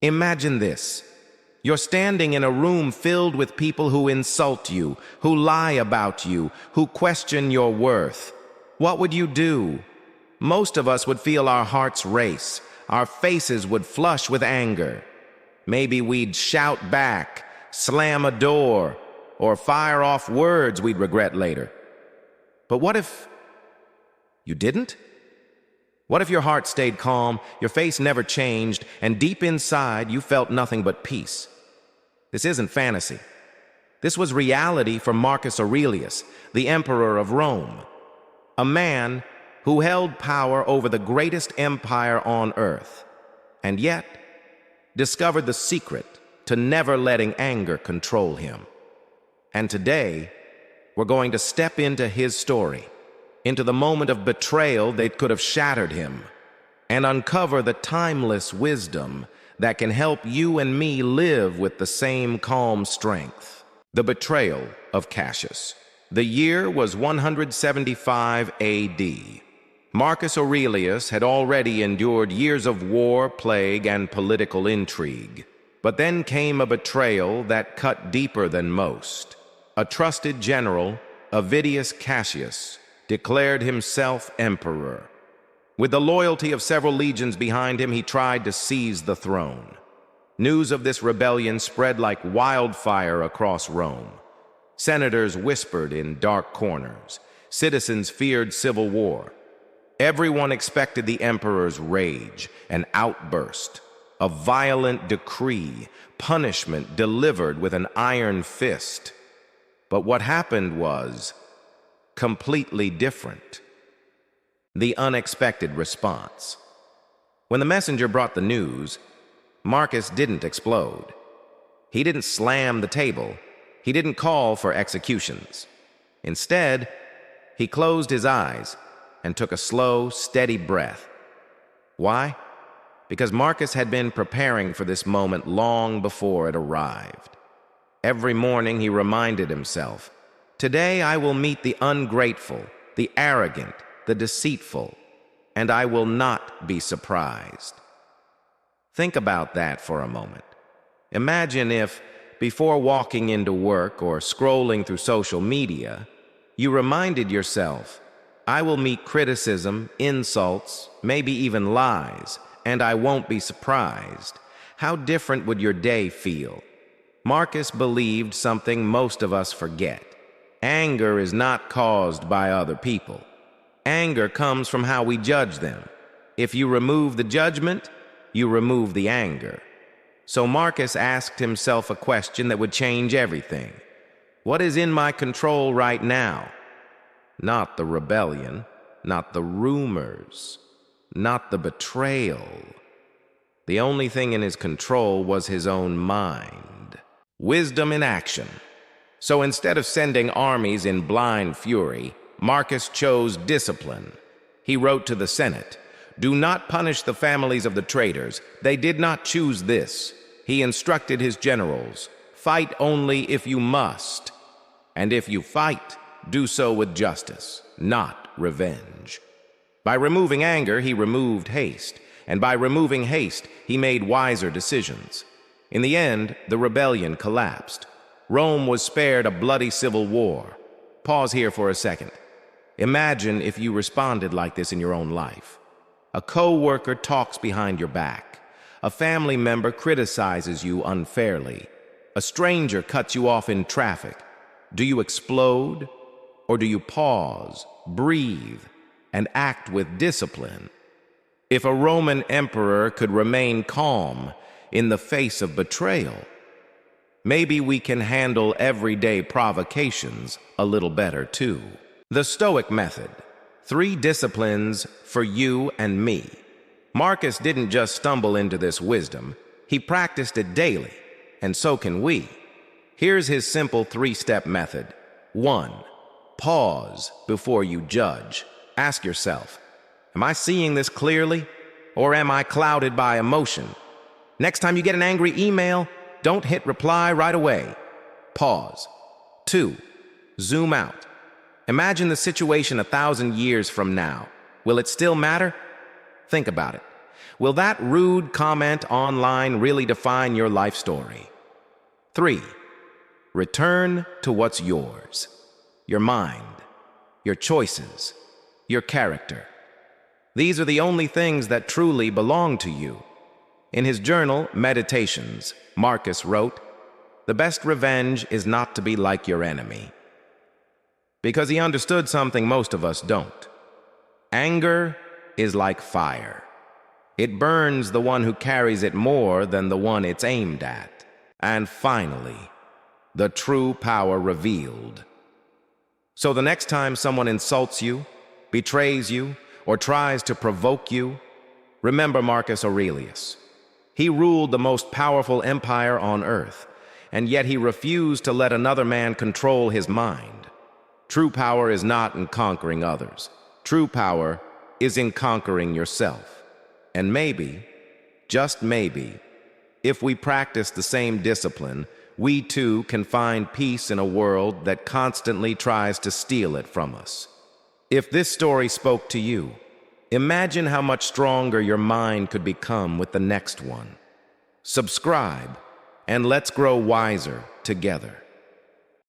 Imagine this. You're standing in a room filled with people who insult you, who lie about you, who question your worth. What would you do? Most of us would feel our hearts race. Our faces would flush with anger. Maybe we'd shout back, slam a door, or fire off words we'd regret later. But what if you didn't? What if your heart stayed calm, your face never changed, and deep inside you felt nothing but peace? This isn't fantasy. This was reality for Marcus Aurelius, the emperor of Rome, a man who held power over the greatest empire on earth, and yet discovered the secret to never letting anger control him. And today, we're going to step into his story, into the moment of betrayal that could have shattered him, and uncover the timeless wisdom that can help you and me live with the same calm strength. The betrayal of Cassius. The year was 175 AD. Marcus Aurelius had already endured years of war, plague, and political intrigue. But then came a betrayal that cut deeper than most. A trusted general, Avidius Cassius, declared himself emperor. With the loyalty of several legions behind him, he tried to seize the throne. News of this rebellion spread like wildfire across Rome. Senators whispered in dark corners. Citizens feared civil war. Everyone expected the emperor's rage, an outburst, a violent decree, punishment delivered with an iron fist. But what happened was completely different. The unexpected response. When the messenger brought the news, Marcus didn't explode. He didn't slam the table. He didn't call for executions. Instead, he closed his eyes and took a slow, steady breath. Why? Because Marcus had been preparing for this moment long before it arrived. Every morning he reminded himself, "Today I will meet the ungrateful, the arrogant, the deceitful, and I will not be surprised." Think about that for a moment. Imagine if, before walking into work or scrolling through social media, you reminded yourself, "I will meet criticism, insults, maybe even lies, and I won't be surprised." How different would your day feel? Marcus believed something most of us forget. Anger is not caused by other people. Anger comes from how we judge them. If you remove the judgment, you remove the anger. So Marcus asked himself a question that would change everything. What is in my control right now? Not the rebellion, not the rumors, not the betrayal. The only thing in his control was his own mind. Wisdom in action. So instead of sending armies in blind fury, Marcus chose discipline. He wrote to the Senate, "Do not punish the families of the traitors. They did not choose this." He instructed his generals, "Fight only if you must. And if you fight, do so with justice, not revenge." By removing anger, he removed haste. And by removing haste, he made wiser decisions. In the end, the rebellion collapsed. Rome was spared a bloody civil war. Pause here for a second. Imagine if you responded like this in your own life. A co-worker talks behind your back. A family member criticizes you unfairly. A stranger cuts you off in traffic. Do you explode? Or do you pause, breathe, and act with discipline? If a Roman emperor could remain calm in the face of betrayal, maybe we can handle everyday provocations a little better too. The Stoic method. 3 disciplines for you and me. Marcus didn't just stumble into this wisdom. He practiced it daily, and so can we. Here's his simple 3-step method. 1. Pause before you judge. Ask yourself, am I seeing this clearly, or am I clouded by emotion? Next time you get an angry email, don't hit reply right away. Pause. 2. Zoom out. Imagine the situation 1,000 years from now. Will it still matter? Think about it. Will that rude comment online really define your life story? 3. Return to what's yours. Your mind, your choices, your character. These are the only things that truly belong to you. In his journal, Meditations, Marcus wrote, "The best revenge is not to be like your enemy." Because he understood something most of us don't. Anger is like fire. It burns the one who carries it more than the one it's aimed at. And finally, the true power revealed. So the next time someone insults you, betrays you, or tries to provoke you, remember Marcus Aurelius. He ruled the most powerful empire on earth, and yet he refused to let another man control his mind. True power is not in conquering others. True power is in conquering yourself. And maybe, just maybe, if we practice the same discipline, we too can find peace in a world that constantly tries to steal it from us. If this story spoke to you, imagine how much stronger your mind could become with the next one. Subscribe, and let's grow wiser together.